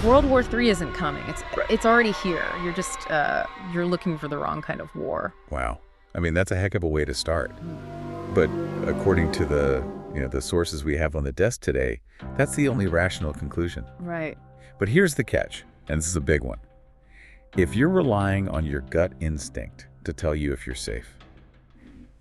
World War III isn't coming. Right. It's already here. You're just you're looking for the wrong kind of war. Wow. I mean, that's a heck of a way to start. But according to the sources we have on the desk today, that's the only rational conclusion. Right. But here's the catch, and this is a big one. If you're relying on your gut instinct to tell you if you're safe,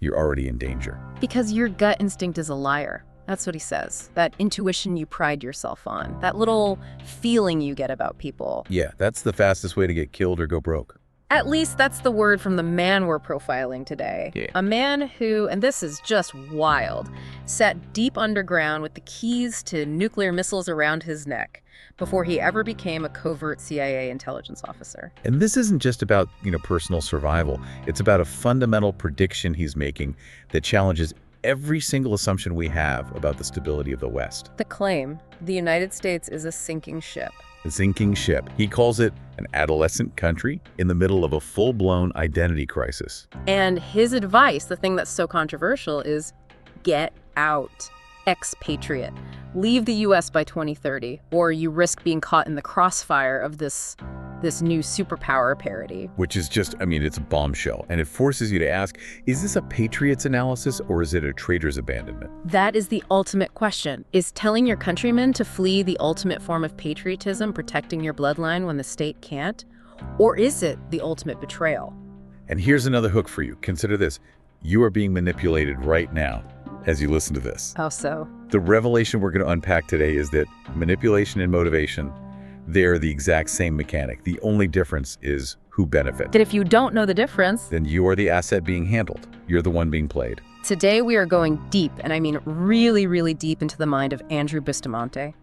you're already in danger. Because your gut instinct is a liar. That's what he says. That intuition you pride yourself on. That little feeling you get about people. Yeah, that's the fastest way to get killed or go broke. At least that's the word from the man we're profiling today. Yeah. A man who, and this is just wild, sat deep underground with the keys to nuclear missiles around his neck before he ever became a covert CIA intelligence officer. And this isn't just about, personal survival. It's about a fundamental prediction he's making that challenges every single assumption we have about the stability of the West. The claim, the United States is a sinking ship. A sinking ship. He calls it an adolescent country in the middle of a full-blown identity crisis. And his advice, the thing that's so controversial, is get out. Expatriate. Leave the U.S. by 2030, or you risk being caught in the crossfire of this new superpower parody. Which is just, it's a bombshell. And it forces you to ask, is this a patriot's analysis or is it a traitor's abandonment? That is the ultimate question. Is telling your countrymen to flee the ultimate form of patriotism, protecting your bloodline when the state can't? Or is it the ultimate betrayal? And here's another hook for you. Consider this. You are being manipulated right now as you listen to this. How so? The revelation we're going to unpack today is that manipulation and motivation, they're the exact same mechanic. The only difference is who benefits. That if you don't know the difference, then you are the asset being handled. You're the one being played. Today we are going deep, and I mean really, really deep into the mind of Andrew Bustamante,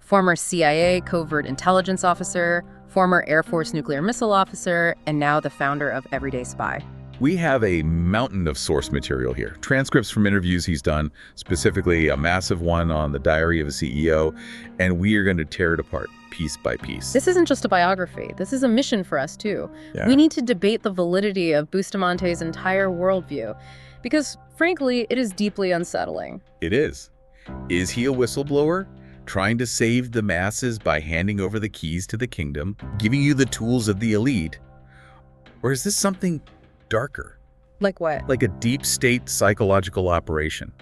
former CIA covert intelligence officer, former Air Force nuclear missile officer, and now the founder of Everyday Spy. We have a mountain of source material here. Transcripts from interviews he's done, specifically a massive one on the diary of a CEO, and we are going to tear it apart piece by piece. This isn't just a biography. This is a mission for us, too. Yeah. We need to debate the validity of Bustamante's entire worldview, because, frankly, it is deeply unsettling. It is. Is he a whistleblower, trying to save the masses by handing over the keys to the kingdom, giving you the tools of the elite? Or is this something darker? Like what? Like a deep state psychological operation.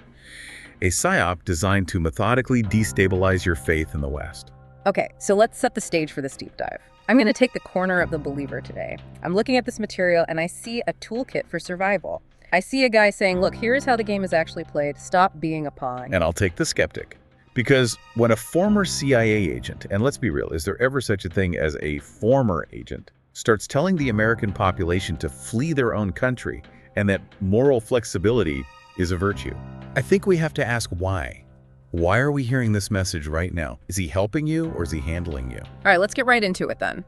A psyop designed to methodically destabilize your faith in the West. Okay, so let's set the stage for this deep dive. I'm going to take the corner of the believer today. I'm looking at this material and I see a toolkit for survival. I see a guy saying, look, here's how the game is actually played. Stop being a pawn. And I'll take the skeptic. Because when a former CIA agent, and let's be real, is there ever such a thing as a former agent, starts telling the American population to flee their own country and that moral flexibility is a virtue, I think we have to ask why. Why are we hearing this message right now? Is he helping you or is he handling you? All right, let's get right into it then.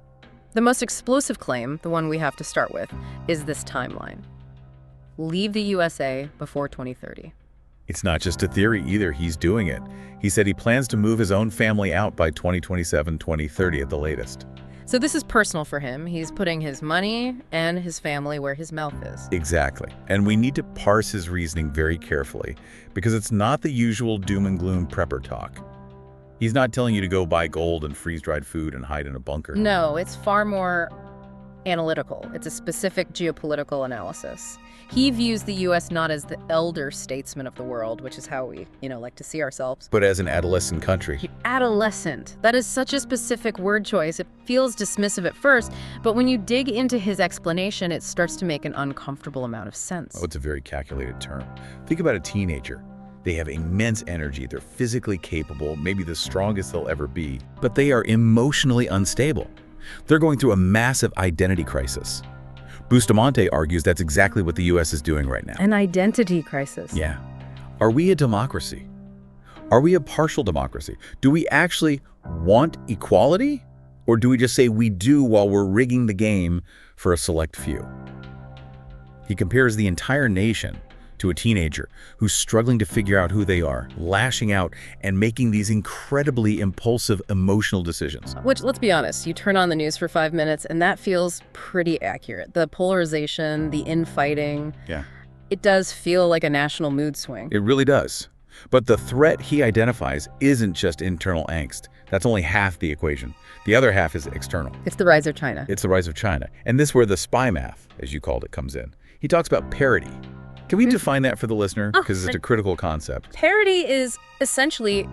The most explosive claim, the one we have to start with, is this timeline. Leave the USA before 2030. It's not just a theory either, he's doing it. He said he plans to move his own family out by 2027, 2030 at the latest. So this is personal for him. He's putting his money and his family where his mouth is. Exactly. And we need to parse his reasoning very carefully because it's not the usual doom and gloom prepper talk. He's not telling you to go buy gold and freeze-dried food and hide in a bunker. No, it's far more analytical. It's a specific geopolitical analysis. He views the U.S. not as the elder statesman of the world, which is how we, like to see ourselves, but as an adolescent country. Adolescent. That is such a specific word choice. It feels dismissive at first, but when you dig into his explanation, it starts to make an uncomfortable amount of sense. Oh, it's a very calculated term. Think about a teenager. They have immense energy. They're physically capable, maybe the strongest they'll ever be, but they are emotionally unstable. They're going through a massive identity crisis. Bustamante argues that's exactly what the U.S. is doing right now. An identity crisis. Yeah. Are we a democracy? Are we a partial democracy? Do we actually want equality? Or do we just say we do while we're rigging the game for a select few? He compares the entire nation to a teenager who's struggling to figure out who they are, lashing out, and making these incredibly impulsive emotional decisions. Which, let's be honest, you turn on the news for 5 minutes and that feels pretty accurate. The polarization, the infighting. Yeah. It does feel like a national mood swing. It really does. But the threat he identifies isn't just internal angst. That's only half the equation. The other half is external. It's the rise of China. It's the rise of China. And this is where the spy math, as you called it, comes in. He talks about parity. Can we define that for the listener? Because it's a critical concept. Parity is essentially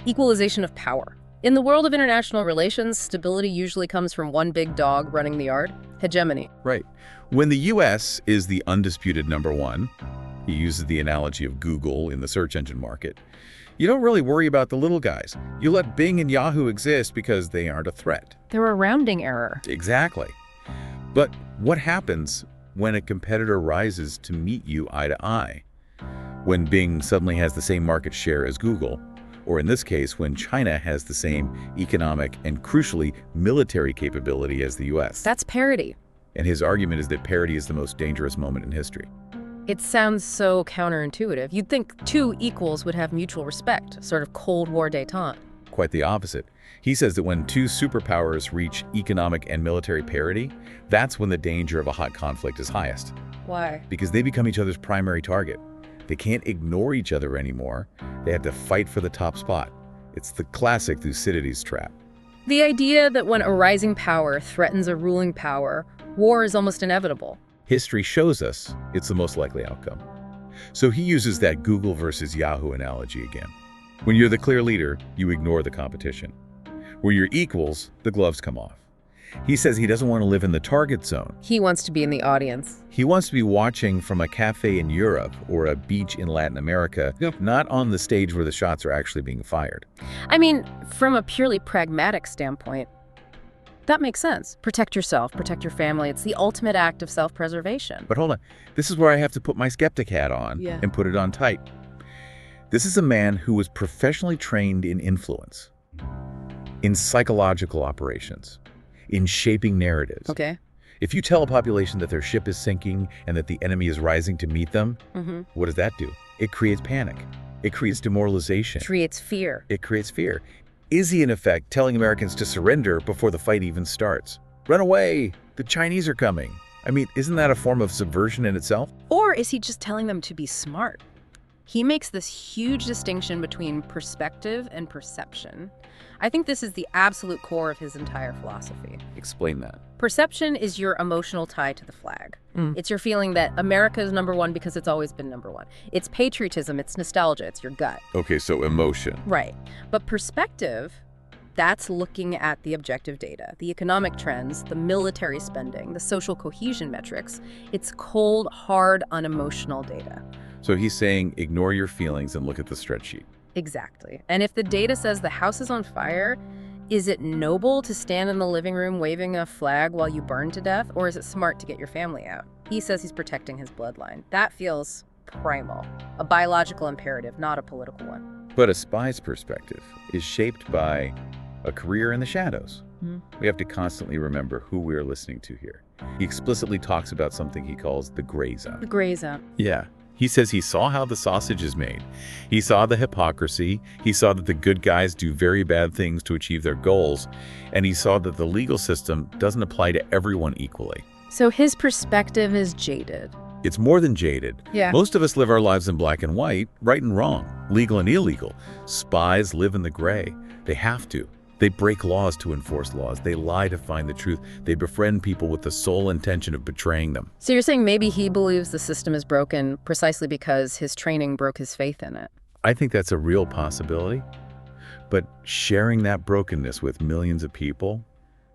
equalization of power. In the world of international relations, stability usually comes from one big dog running the yard. Hegemony. Right. When the U.S. is the undisputed #1, he uses the analogy of Google in the search engine market, you don't really worry about the little guys. You let Bing and Yahoo exist because they aren't a threat. They're a rounding error. Exactly. But what happens when a competitor rises to meet you eye to eye? When Bing suddenly has the same market share as Google, or in this case, when China has the same economic and, crucially, military capability as the U.S. That's parity. And his argument is that parity is the most dangerous moment in history. It sounds so counterintuitive. You'd think two equals would have mutual respect, sort of Cold War détente. Quite the opposite. He says that when two superpowers reach economic and military parity, that's when the danger of a hot conflict is highest. Why? Because they become each other's primary target. They can't ignore each other anymore. They have to fight for the top spot. It's the classic Thucydides trap. The idea that when a rising power threatens a ruling power, war is almost inevitable. History shows us it's the most likely outcome. So he uses that Google versus Yahoo analogy again. When you're the clear leader, you ignore the competition. Where you're equals, the gloves come off. He says he doesn't want to live in the target zone. He wants to be in the audience. He wants to be watching from a cafe in Europe or a beach in Latin America, not on the stage where the shots are actually being fired. I mean, from a purely pragmatic standpoint, that makes sense. Protect yourself, protect your family. It's the ultimate act of self-preservation. But hold on. This is where I have to put my skeptic hat on and put it on tight. This is a man who was professionally trained in influence, in psychological operations, in shaping narratives. Okay. If you tell a population that their ship is sinking and that the enemy is rising to meet them, what does that do? It creates panic. It creates demoralization. It creates fear. It creates fear. Is he, in effect, telling Americans to surrender before the fight even starts? Run away! The Chinese are coming. I mean, isn't that a form of subversion in itself? Or is he just telling them to be smart? He makes this huge distinction between perspective and perception. I think this is the absolute core of his entire philosophy. Explain that. Perception is your emotional tie to the flag. It's your feeling that America is #1 because it's always been #1. It's patriotism, it's nostalgia, it's your gut. Okay, so emotion. Right. But perspective, that's looking at the objective data, the economic trends, the military spending, the social cohesion metrics. It's cold, hard, unemotional data. So he's saying ignore your feelings and look at the spreadsheet. Exactly. And if the data says the house is on fire, is it noble to stand in the living room waving a flag while you burn to death, or is it smart to get your family out? He says he's protecting his bloodline. That feels primal, a biological imperative, not a political one. But a spy's perspective is shaped by a career in the shadows. We have to constantly remember who we're listening to here. He explicitly talks about something he calls the gray zone. The gray zone. Yeah. He says he saw how the sausage is made. He saw the hypocrisy. He saw that the good guys do very bad things to achieve their goals. And he saw that the legal system doesn't apply to everyone equally. So his perspective is jaded. It's more than jaded. Yeah. Most of us live our lives in black and white, right and wrong, legal and illegal. Spies live in the gray. They have to. They break laws to enforce laws. They lie to find the truth. They befriend people with the sole intention of betraying them. So you're saying maybe he believes the system is broken precisely because his training broke his faith in it. I think that's a real possibility. But sharing that brokenness with millions of people,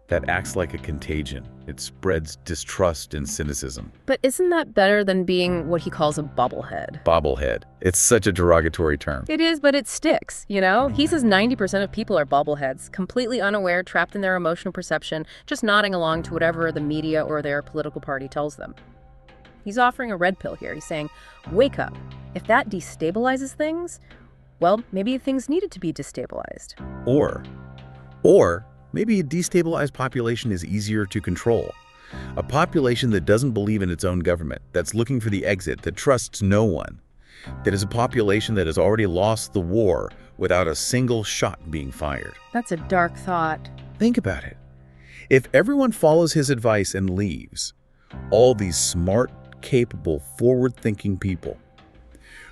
that acts like a contagion. It spreads distrust and cynicism. But isn't that better than being what he calls a bobblehead? Bobblehead. It's such a derogatory term. It is, but it sticks, you know? He says 90% of people are bobbleheads, completely unaware, trapped in their emotional perception, just nodding along to whatever the media or their political party tells them. He's offering a red pill here. He's saying, wake up. If that destabilizes things, well, maybe things needed to be destabilized. Or maybe a destabilized population is easier to control. A population that doesn't believe in its own government, that's looking for the exit, that trusts no one. That is a population that has already lost the war without a single shot being fired. That's a dark thought. Think about it. If everyone follows his advice and leaves, all these smart, capable, forward-thinking people,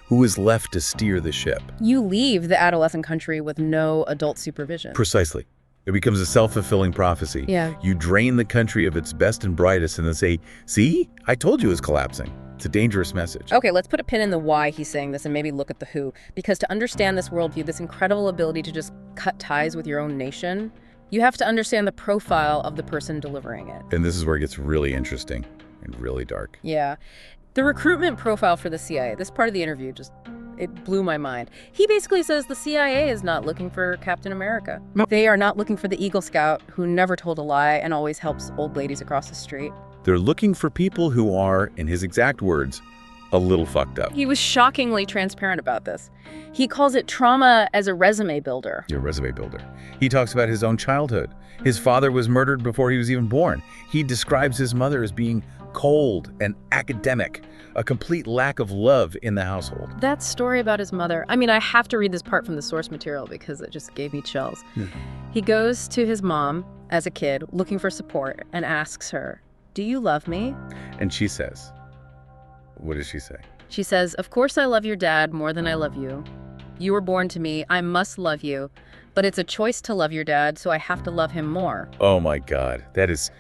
Who is left to steer the ship? You leave the adolescent country with no adult supervision. Precisely. It becomes a self-fulfilling prophecy. Yeah. You drain the country of its best and brightest and then say, see, I told you it was collapsing. It's a dangerous message. Okay, let's put a pin in the why he's saying this and maybe look at the who. Because to understand this worldview, this incredible ability to just cut ties with your own nation, you have to understand the profile of the person delivering it. And this is where it gets really interesting and really dark. Yeah. The recruitment profile for the CIA, this part of the interview it blew my mind. He basically says the CIA is not looking for Captain America. No. They are not looking for the Eagle Scout who never told a lie and always helps old ladies across the street. They're looking for people who are, in his exact words, a little fucked up. He was shockingly transparent about this. He calls it trauma as a resume builder. Your resume builder. He talks about his own childhood. His father was murdered before he was even born. He describes his mother as being cold and academic, a complete lack of love in the household. That story about his mother, I mean, I have to read this part from the source material because it just gave me chills. He goes to his mom as a kid looking for support and asks her, "Do you love me?" And she says, what does she say? She says, "Of course I love your dad more than I love you. You were born to me. I must love you. But it's a choice to love your dad, so I have to love him more." Oh my God, that is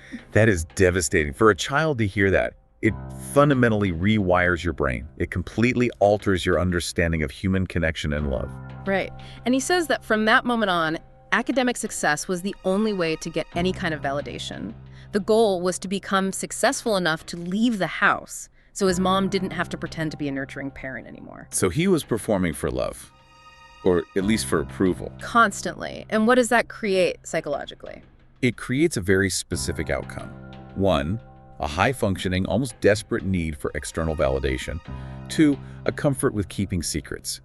devastating. For a child to hear that, it fundamentally rewires your brain. It completely alters your understanding of human connection and love. Right. And he says that from that moment on, academic success was the only way to get any kind of validation. The goal was to become successful enough to leave the house, so his mom didn't have to pretend to be a nurturing parent anymore. So he was performing for love, or at least for approval. Constantly. And what does that create psychologically? It creates a very specific outcome. One, a high-functioning, almost desperate need for external validation. Two, a comfort with keeping secrets.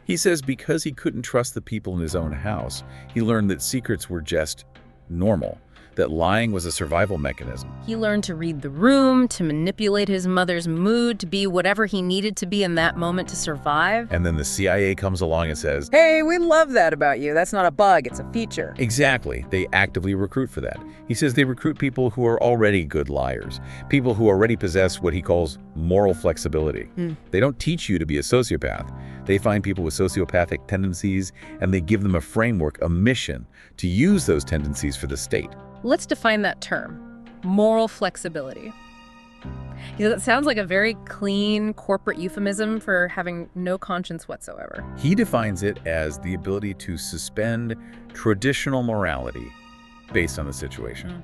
He says because he couldn't trust the people in his own house, he learned that secrets were just normal, that lying was a survival mechanism. He learned to read the room, to manipulate his mother's mood, to be whatever he needed to be in that moment to survive. And then the CIA comes along and says, "Hey, we love that about you. That's not a bug, it's a feature." exactly, they actively recruit for that. He says they recruit people who are already good liars, people who already possess what he calls moral flexibility. They don't teach you to be a sociopath. They find people with sociopathic tendencies and they give them a framework, a mission, to use those tendencies for the state. Let's define that term, moral flexibility. It sounds like a very clean corporate euphemism for having no conscience whatsoever. He defines it as the ability to suspend traditional morality based on the situation.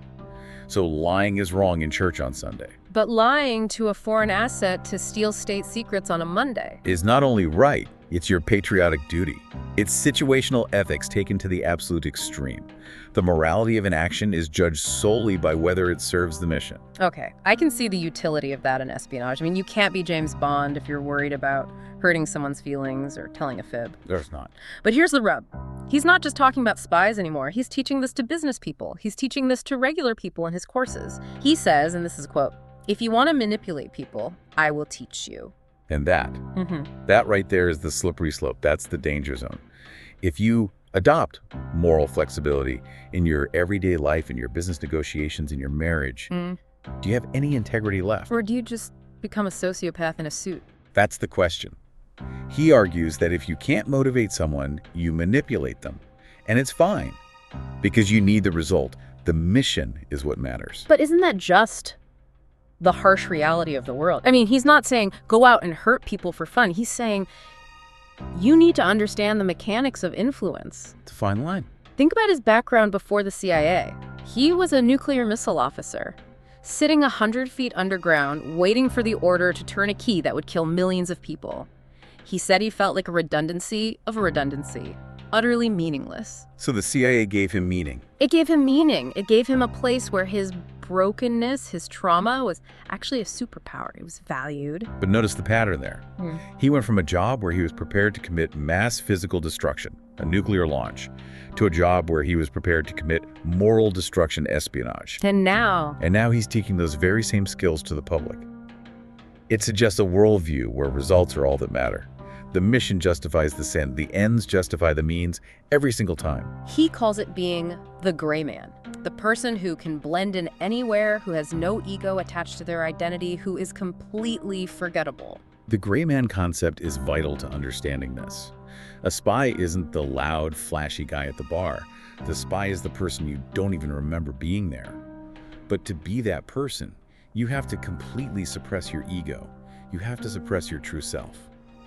So lying is wrong in church on Sunday. But lying to a foreign asset to steal state secrets on a Monday Is not only right, it's your patriotic duty. It's situational ethics taken to the absolute extreme. The morality of an action is judged solely by whether it serves the mission. Okay, I can see the utility of that in espionage. I mean, you can't be James Bond if you're worried about hurting someone's feelings or telling a fib. There's not. But here's the rub. He's not just talking about spies anymore. He's teaching this to business people. He's teaching this to regular people in his courses. He says, and this is a quote, "If you want to manipulate people, I will teach you." And that right there is the slippery slope. That's the danger zone. If you adopt moral flexibility in your everyday life, in your business negotiations, in your marriage, do you have any integrity left? Or do you just become a sociopath in a suit? That's the question. He argues that if you can't motivate someone, you manipulate them. And it's fine, because you need the result. The mission is what matters. But isn't that just the harsh reality of the world? I mean, he's not saying go out and hurt people for fun. He's saying you need to understand the mechanics of influence. It's a fine line. Think about his background before the CIA. He was a nuclear missile officer, sitting 100 feet underground, waiting for the order to turn a key that would kill millions of people. He said he felt like a redundancy of a redundancy, utterly meaningless. So the CIA gave him meaning. It gave him meaning. It gave him a place where his brokenness, his trauma was actually a superpower. It was valued. But notice the pattern there. He went from a job where he was prepared to commit mass physical destruction, a nuclear launch, to a job where he was prepared to commit moral destruction, espionage. And now he's teaching those very same skills to the public. It suggests a worldview where results are all that matter. The mission justifies the end. The ends justify the means every single time. he calls it being the gray man, the person who can blend in anywhere, who has no ego attached to their identity, who is completely forgettable. The gray man concept is vital to understanding this. A spy isn't the loud, flashy guy at the bar. The spy is the person you don't even remember being there. But to be that person, you have to completely suppress your ego. You have to suppress your true self.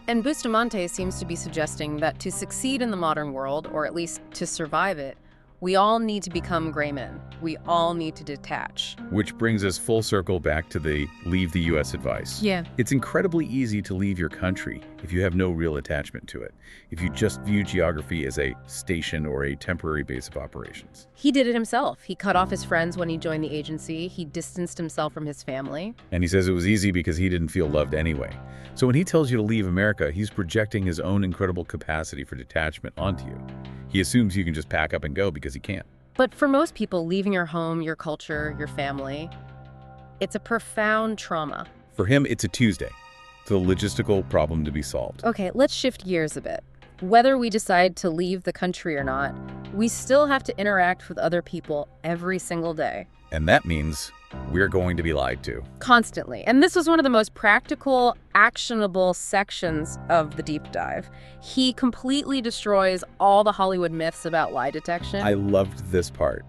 And Bustamante seems to be suggesting that to succeed in the modern world, or at least to survive it, we all need to become gray men. We all need to detach. Which brings us full circle back to the leave the U.S. advice. Yeah. It's incredibly easy to leave your country if you have no real attachment to it, if you just view geography as a station or a temporary base of operations. He did it himself. He cut off his friends when he joined the agency. He distanced himself from his family. And he says it was easy because he didn't feel loved anyway. So when he tells you to leave America, he's projecting his own incredible capacity for detachment onto you. He assumes you can just pack up and go because he can't. But for most people, leaving your home, your culture, your family, it's a profound trauma. For him, it's a Tuesday. It's a logistical problem to be solved. Okay, let's shift gears a bit. Whether we decide to leave the country or not, we still have to interact with other people every single day. And that means we're going to be lied to. Constantly. And this was one of the most practical, actionable sections of the deep dive. He completely destroys all the Hollywood myths about lie detection. I loved this part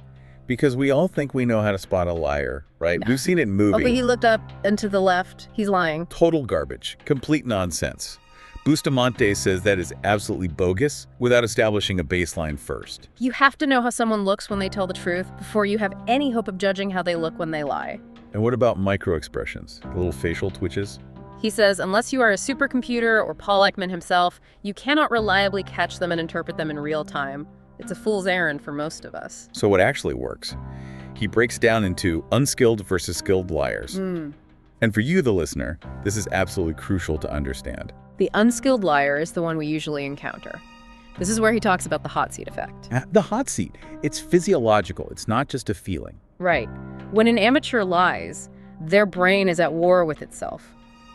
because we all think we know how to spot a liar, right? We've seen it in movies. Okay, he looked up and to the left. He's lying. Total garbage. Complete nonsense. Bustamante says that is absolutely bogus without establishing a baseline first. You have to know how someone looks when they tell the truth before you have any hope of judging how they look when they lie. And what about micro-expressions, the little facial twitches? He says, unless you are a supercomputer or Paul Ekman himself, you cannot reliably catch them and interpret them in real time. It's a fool's errand for most of us. So what actually works? He breaks down into unskilled versus skilled liars. And for you, the listener, this is absolutely crucial to understand. The unskilled liar is the one we usually encounter. This is where he talks about the hot seat effect. The hot seat. It's physiological. It's not just a feeling. Right. When an amateur lies, their brain is at war with itself.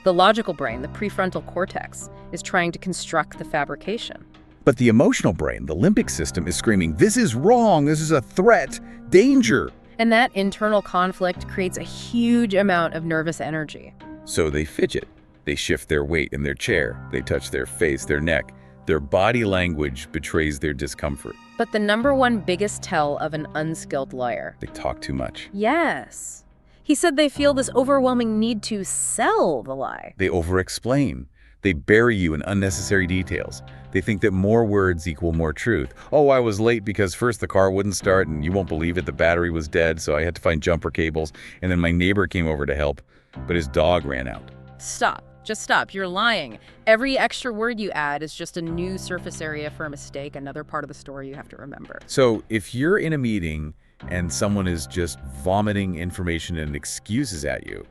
The logical brain, the prefrontal cortex, is trying to construct the fabrication. But the emotional brain, the limbic system, is screaming, "This is wrong. This is a threat. Danger." And that internal conflict creates a huge amount of nervous energy. So they fidget. They shift their weight in their chair. They touch their face, their neck. Their body language betrays their discomfort. But the number one biggest tell of an unskilled liar. They talk too much. Yes. He said they feel this overwhelming need to sell the lie. They over-explain. They bury you in unnecessary details. They think that more words equal more truth. Oh, I was late because first the car wouldn't start, and you won't believe it, the battery was dead, so I had to find jumper cables, and then my neighbor came over to help, but his dog ran out. Stop. Just stop. You're lying. Every extra word you add is just a new surface area for a mistake, another part of the story you have to remember. So if you're in a meeting and someone is just vomiting information and excuses at you,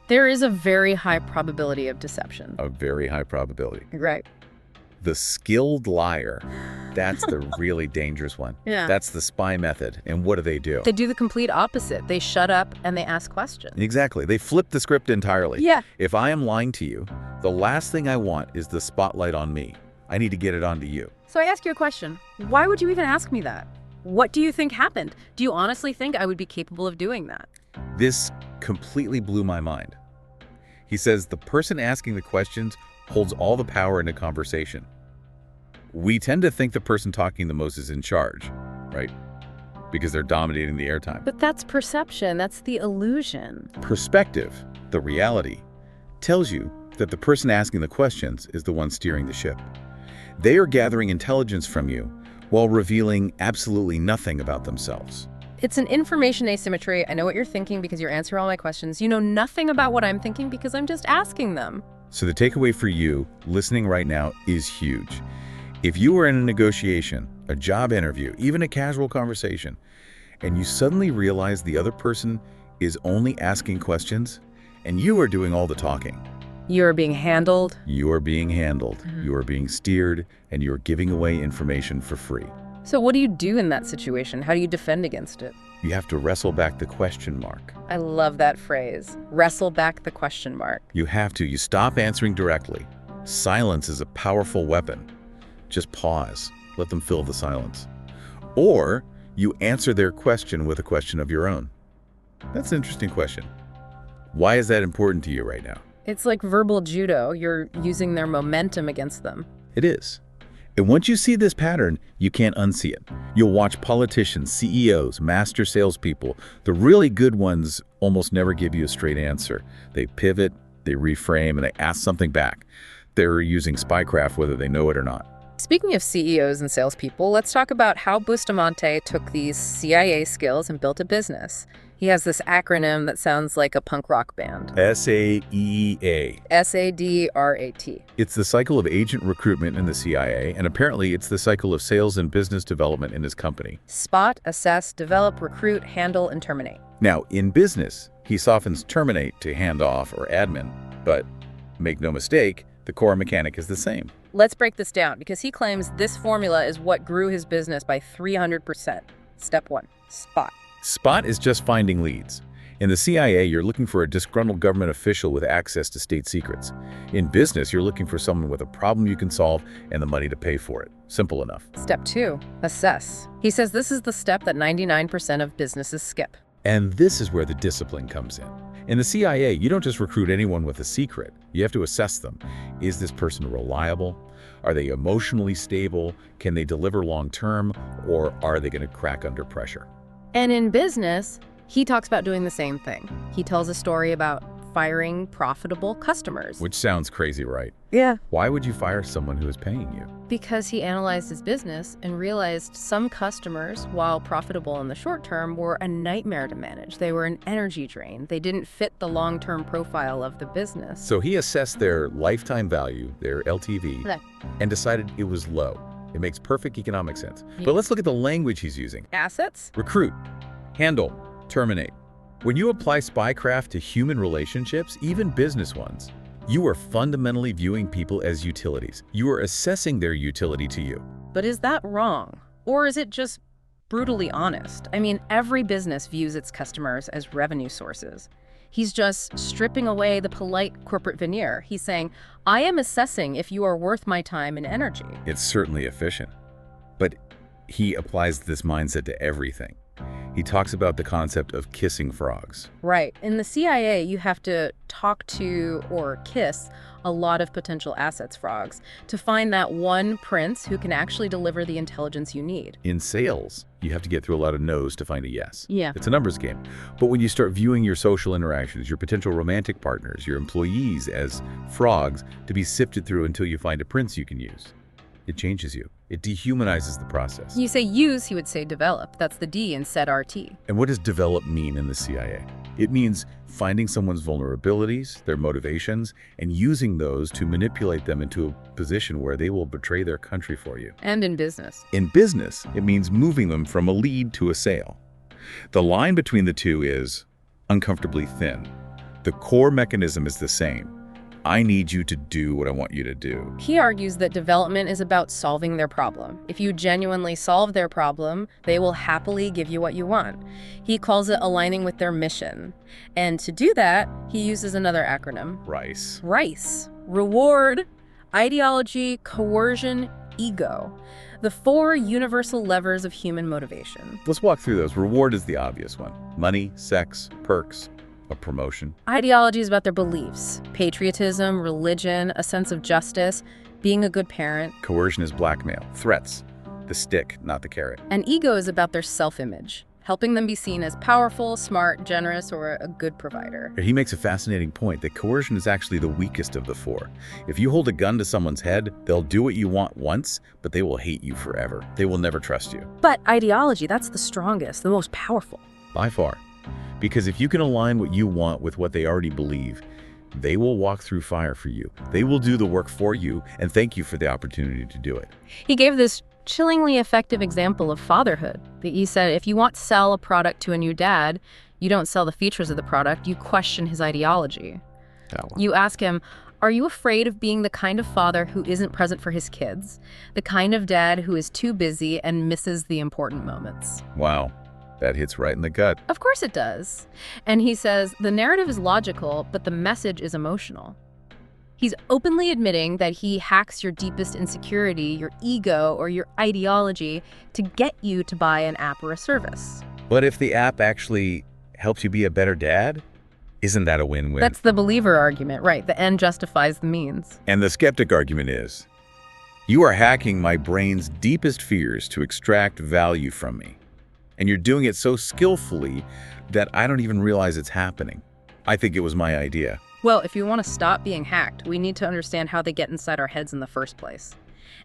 there is a very high probability of deception. A very high probability. Right. The skilled liar, that's the really dangerous one. Yeah. That's the spy method. And what do? They do the complete opposite. They shut up and they ask questions. Exactly. They flip the script entirely. Yeah. If I am lying to you, the last thing I want is the spotlight on me. I need to get it onto you. So I ask you a question. Why would you even ask me that? What do you think happened? Do you honestly think I would be capable of doing that? This completely blew my mind. He says the person asking the questions holds all the power in a conversation. We tend to think the person talking the most is in charge, right? Because they're dominating the airtime. But that's perception. That's the illusion. Perspective, the reality, tells you that the person asking the questions is the one steering the ship. They are gathering intelligence from you while revealing absolutely nothing about themselves. It's an information asymmetry. I know what you're thinking because you're answering all my questions. You know nothing about what I'm thinking because I'm just asking them. So the takeaway for you listening right now is huge. If you were in a negotiation, a job interview, even a casual conversation, and you suddenly realize the other person is only asking questions and you are doing all the talking. You are being handled. You are being handled. You are being steered, and you are giving away information for free. So what do you do in that situation? How do you defend against it? You have to wrestle back the question mark. I love that phrase. Wrestle back the question mark. You have to. You stop answering directly. Silence is a powerful weapon. Just pause. Let them fill the silence. Or you answer their question with a question of your own. That's an interesting question. Why is that important to you right now? It's like verbal judo. You're using their momentum against them. It is. And once you see this pattern, you can't unsee it. You'll watch politicians, CEOs, master salespeople. The really good ones almost never give you a straight answer. They pivot, they reframe, and they ask something back. They're using Spycraft whether they know it or not. Speaking of CEOs and salespeople, let's talk about how Bustamante took these CIA skills and built a business. He has this acronym that sounds like a punk rock band. SAEA. SADRAT. It's the cycle of agent recruitment in the CIA, and apparently it's the cycle of sales and business development in his company. Spot, assess, develop, recruit, handle, and terminate. Now, in business, he softens terminate to hand off or admin, but make no mistake, the core mechanic is the same. Let's break this down because he claims this formula is what grew his business by 300%. Step 1, spot. Spot is just finding leads. In the CIA, you're looking for a disgruntled government official with access to state secrets. In business, you're looking for someone with a problem you can solve and the money to pay for it. Simple enough. Step 2, assess. He says this is the step that 99% of businesses skip. And this is where the discipline comes in. In the CIA, you don't just recruit anyone with a secret. You have to assess them. Is this person reliable? Are they emotionally stable? Can they deliver long-term? Or are they going to crack under pressure? And in business, he talks about doing the same thing. He tells a story about firing profitable customers. Which sounds crazy, right? Yeah. Why would you fire someone who is paying you? Because he analyzed his business and realized some customers, while profitable in the short term, were a nightmare to manage. They were an energy drain. They didn't fit the long-term profile of the business. So he assessed their lifetime value, their LTV, and decided it was low. It makes perfect economic sense. But let's look at the language he's using. Assets? Recruit, handle, terminate. When you apply Spycraft to human relationships, even business ones, you are fundamentally viewing people as utilities. You are assessing their utility to you. But is that wrong? Or is it just brutally honest? I mean, every business views its customers as revenue sources. He's just stripping away the polite corporate veneer. He's saying, I am assessing if you are worth my time and energy. It's certainly efficient. But he applies this mindset to everything. He talks about the concept of kissing frogs. Right. In the CIA, you have to talk to or kiss a lot of potential assets frogs to find that one prince who can actually deliver the intelligence you need. In sales, you have to get through a lot of no's to find a yes. Yeah. It's a numbers game. But when you start viewing your social interactions, your potential romantic partners, your employees as frogs to be sifted through until you find a prince you can use, it changes you. It dehumanizes the process. You say use, he would say develop. That's the D in SET-RT. And what does develop mean in the CIA? It means finding someone's vulnerabilities, their motivations, and using those to manipulate them into a position where they will betray their country for you. And in business. In business, it means moving them from a lead to a sale. The line between the two is uncomfortably thin. The core mechanism is the same. I need you to do what I want you to do. He argues that development is about solving their problem. If you genuinely solve their problem, they will happily give you what you want. He calls it aligning with their mission. And to do that, he uses another acronym. RICE. RICE. Reward, ideology, coercion, ego. The 4 universal levers of human motivation. Let's walk through those. Reward is the obvious one. Money, sex, perks, a promotion. Ideology is about their beliefs, patriotism, religion, a sense of justice, being a good parent. Coercion is blackmail, threats, the stick, not the carrot. And ego is about their self-image, helping them be seen as powerful, smart, generous, or a good provider. He makes a fascinating point that coercion is actually the weakest of the 4. If you hold a gun to someone's head, they'll do what you want once, but they will hate you forever. They will never trust you. But ideology, that's the strongest, the most powerful. By far. Because if you can align what you want with what they already believe, they will walk through fire for you. They will do the work for you and thank you for the opportunity to do it. He gave this chillingly effective example of fatherhood. He said, if you want to sell a product to a new dad, you don't sell the features of the product, you question his ideology. You ask him, are you afraid of being the kind of father who isn't present for his kids? The kind of dad who is too busy and misses the important moments? Wow. That hits right in the gut. Of course it does. And he says, the narrative is logical, but the message is emotional. He's openly admitting that he hacks your deepest insecurity, your ego, or your ideology to get you to buy an app or a service. But if the app actually helps you be a better dad, Isn't that a win-win? That's the believer argument, right? The end justifies the means. And the skeptic argument is, you are hacking my brain's deepest fears to extract value from me. And you're doing it so skillfully that I don't even realize it's happening. I think it was my idea. Well, if you want to stop being hacked, we need to understand how they get inside our heads in the first place.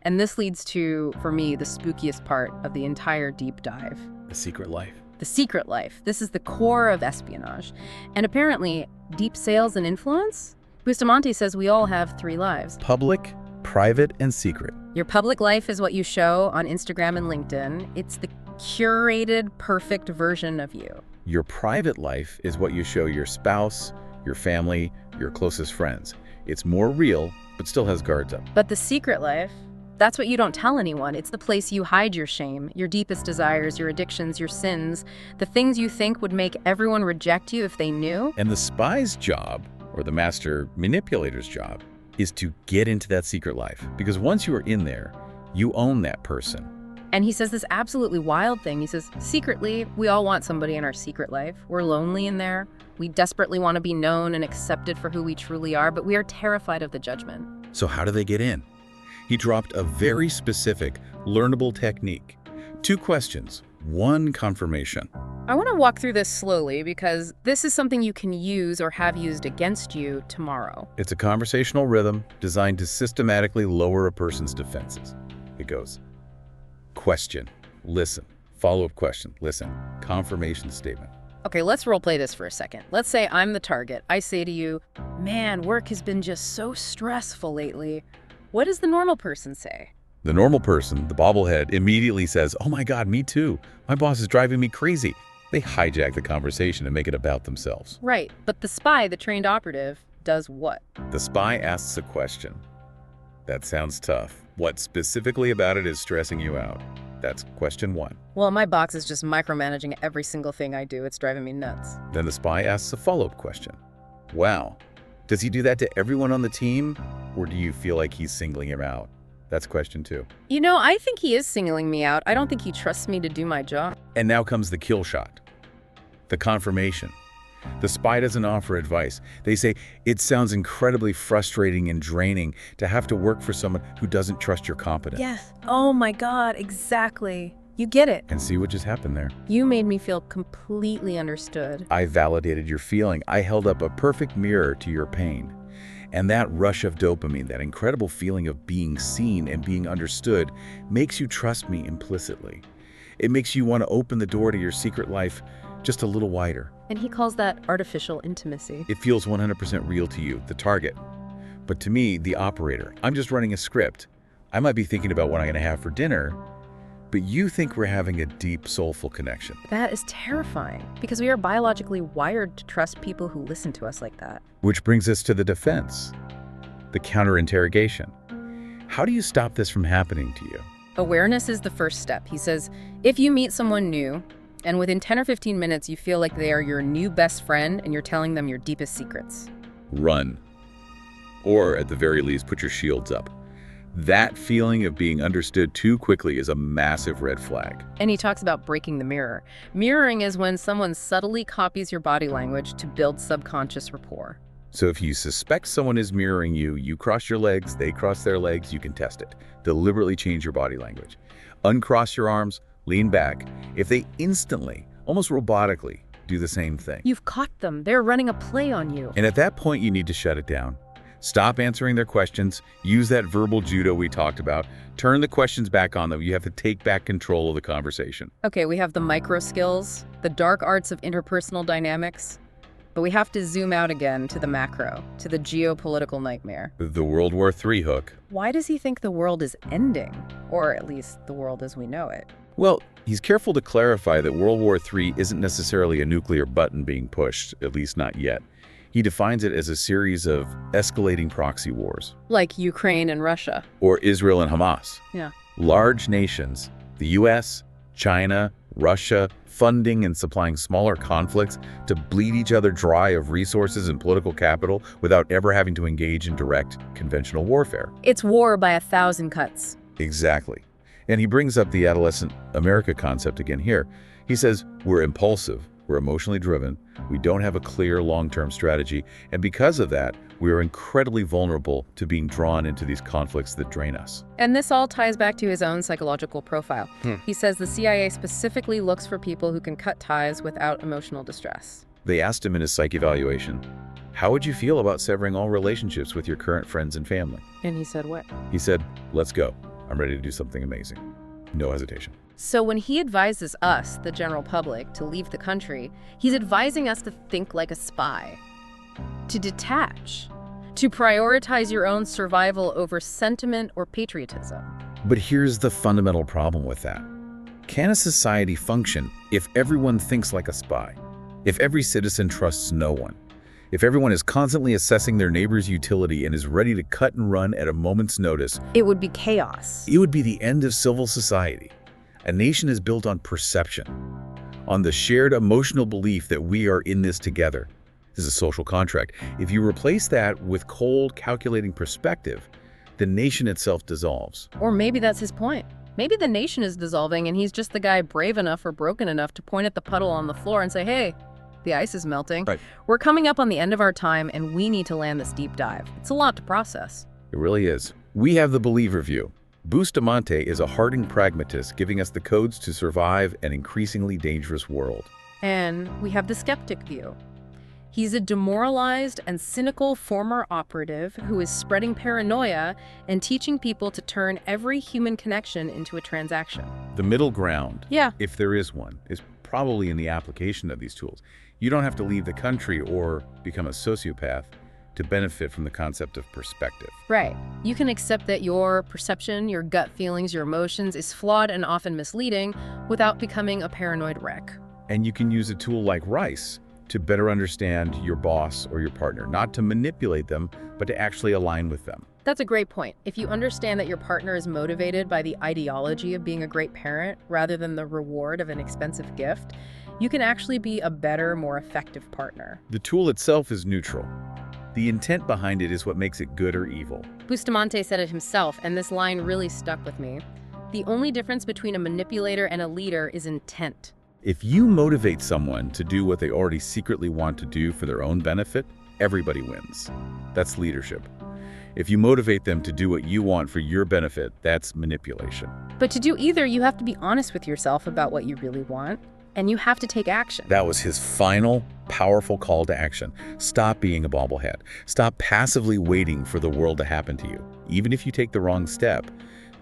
And this leads to, for me, the spookiest part of the entire deep dive. The secret life. The secret life. This is the core of espionage. And apparently, deep sales and influence? Bustamante says we all have 3 lives. Public, private, and secret. Your public life is what you show on Instagram and LinkedIn. It's the curated, perfect version of you. Your private life is what you show your spouse, your family, your closest friends. It's more real, but still has guards up. But the secret life, that's what you don't tell anyone. It's the place you hide your shame, your deepest desires, your addictions, your sins, the things you think would make everyone reject you if they knew. And the spy's job, or the master manipulator's job, is to get into that secret life. Because once you are in there, you own that person. And he says this absolutely wild thing. He says, secretly, we all want somebody in our secret life. We're lonely in there. We desperately want to be known and accepted for who we truly are, but we are terrified of the judgment. So how do they get in? He dropped a very specific, learnable technique. 2 questions, 1 confirmation. I want to walk through this slowly because this is something you can use or have used against you tomorrow. It's a conversational rhythm designed to systematically lower a person's defenses. It goes, question, listen, follow-up question, listen, confirmation statement. Okay, let's role play this for a second. Let's say I'm the target. I say to you, man, work has been just so stressful lately. What does the normal person say? The normal person, the bobblehead, immediately says, oh my God, me too. My boss is driving me crazy. They hijack the conversation and make it about themselves. Right, but the spy, the trained operative, does what? The spy asks a question. That sounds tough. What specifically about it is stressing you out? That's question 1. Well, my box is just micromanaging every single thing I do. It's driving me nuts. Then the spy asks a follow-up question. Wow, does he do that to everyone on the team? Or do you feel like he's singling him out? That's question 2. You know, I think he is singling me out. I don't think he trusts me to do my job. And now comes the kill shot. The confirmation. The spy doesn't offer advice. They say, it sounds incredibly frustrating and draining to have to work for someone who doesn't trust your competence. Yes. Oh my God, exactly. You get it. And see what just happened there. You made me feel completely understood. I validated your feeling. I held up a perfect mirror to your pain. And that rush of dopamine, that incredible feeling of being seen and being understood, makes you trust me implicitly. It makes you want to open the door to your secret life just a little wider. And he calls that artificial intimacy. It feels 100% real to you, the target. But to me, the operator, I'm just running a script. I might be thinking about what I'm going to have for dinner, but you think we're having a deep, soulful connection. That is terrifying, because we are biologically wired to trust people who listen to us like that. Which brings us to the defense, the counter-interrogation. How do you stop this from happening to you? Awareness is the first step. He says, if you meet someone new, and within 10 or 15 minutes you feel like they are your new best friend and you're telling them your deepest secrets, Run. Or at the very least, put your shields up. That feeling of being understood too quickly is a massive red flag. And he talks about breaking the mirror. Mirroring is when someone subtly copies your body language to build subconscious rapport. So if you suspect someone is mirroring you, you cross your legs, they cross their legs, you can test it. Deliberately change your body language. Uncross your arms, lean back. If they instantly, almost robotically, do the same thing. You've caught them. They're running a play on you. And at that point, you need to shut it down. Stop answering their questions. Use that verbal judo we talked about. Turn the questions back on them. You have to take back control of the conversation. Okay, we have the micro skills, the dark arts of interpersonal dynamics, but we have to zoom out again to the macro, to the geopolitical nightmare. The World War III hook. Why does he think the world is ending? Or at least the world as we know it. Well, he's careful to clarify that World War III isn't necessarily a nuclear button being pushed, at least not yet. He defines it as a series of escalating proxy wars. Like Ukraine and Russia. Or Israel and Hamas. Yeah. Large nations, the US, China, Russia, funding and supplying smaller conflicts to bleed each other dry of resources and political capital without ever having to engage in direct conventional warfare. It's war by 1,000 cuts. Exactly. And he brings up the adolescent America concept again here. He says, we're impulsive, We're emotionally driven, we don't have a clear long-term strategy, and because of that, we are incredibly vulnerable to being drawn into these conflicts that drain us. And this all ties back to his own psychological profile. He says the CIA specifically looks for people who can cut ties without emotional distress. They asked him in his psych evaluation, "How would you feel about severing all relationships with your current friends and family?" And he said what? He said, "Let's go. I'm ready to do something amazing." No hesitation. So when he advises us, the general public, to leave the country, he's advising us to think like a spy, to detach, to prioritize your own survival over sentiment or patriotism. But here's the fundamental problem with that. Can a society function if everyone thinks like a spy? If every citizen trusts no one? If everyone is constantly assessing their neighbor's utility and is ready to cut and run at a moment's notice? It would be chaos. It would be the end of civil society. A nation is built on perception, on the shared emotional belief that we are in this together. This is a social contract. If you replace that with cold, calculating perspective, the nation itself dissolves. Or maybe that's his point. Maybe the nation is dissolving and he's just the guy brave enough or broken enough to point at the puddle on the floor and say, hey, the ice is melting. Right. We're coming up on the end of our time and we need to land this deep dive. It's a lot to process. It really is. We have the believer view. Bustamante is a hardened pragmatist giving us the codes to survive an increasingly dangerous world. And we have the skeptic view. He's a demoralized and cynical former operative who is spreading paranoia and teaching people to turn every human connection into a transaction. The middle ground, Yeah. if there is one, is probably in the application of these tools. You don't have to leave the country or become a sociopath to benefit from the concept of perspective. Right. You can accept that your perception, your gut feelings, your emotions is flawed and often misleading without becoming a paranoid wreck. And you can use a tool like RICE to better understand your boss or your partner, not to manipulate them, but to actually align with them. That's a great point. If you understand that your partner is motivated by the ideology of being a great parent rather than the reward of an expensive gift, you can actually be a better, more effective partner. The tool itself is neutral. The intent behind it is what makes it good or evil. Bustamante said it himself, and this line really stuck with me. The only difference between a manipulator and a leader is intent. If you motivate someone to do what they already secretly want to do for their own benefit, everybody wins. That's leadership. If you motivate them to do what you want for your benefit, that's manipulation. But to do either, you have to be honest with yourself about what you really want, and you have to take action. That was his final, powerful call to action. Stop being a bobblehead. Stop passively waiting for the world to happen to you. Even if you take the wrong step,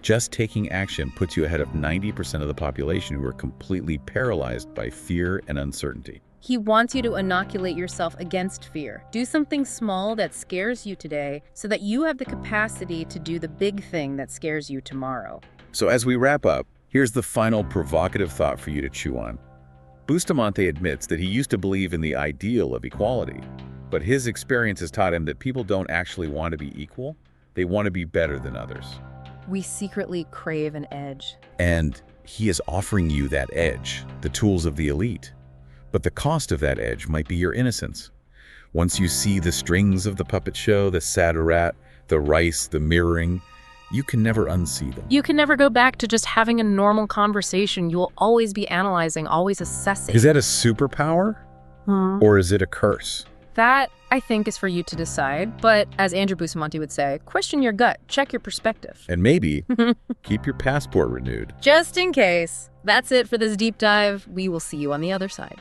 just taking action puts you ahead of 90% of the population who are completely paralyzed by fear and uncertainty. He wants you to inoculate yourself against fear. Do something small that scares you today so that you have the capacity to do the big thing that scares you tomorrow. So as we wrap up, here's the final provocative thought for you to chew on. Bustamante admits that he used to believe in the ideal of equality, but his experience has taught him that people don't actually want to be equal. They want to be better than others. We secretly crave an edge. And he is offering you that edge, the tools of the elite. But the cost of that edge might be your innocence. Once you see the strings of the puppet show, the Satirat, the rice, the mirroring, you can never unsee them. You can never go back to just having a normal conversation. You will always be analyzing, always assessing. Is that a superpower? Or is it a curse? That, I think, is for you to decide. But as Andrew Bustamante would say, question your gut, check your perspective. And maybe keep your passport renewed. Just in case. That's it for this deep dive. We will see you on the other side.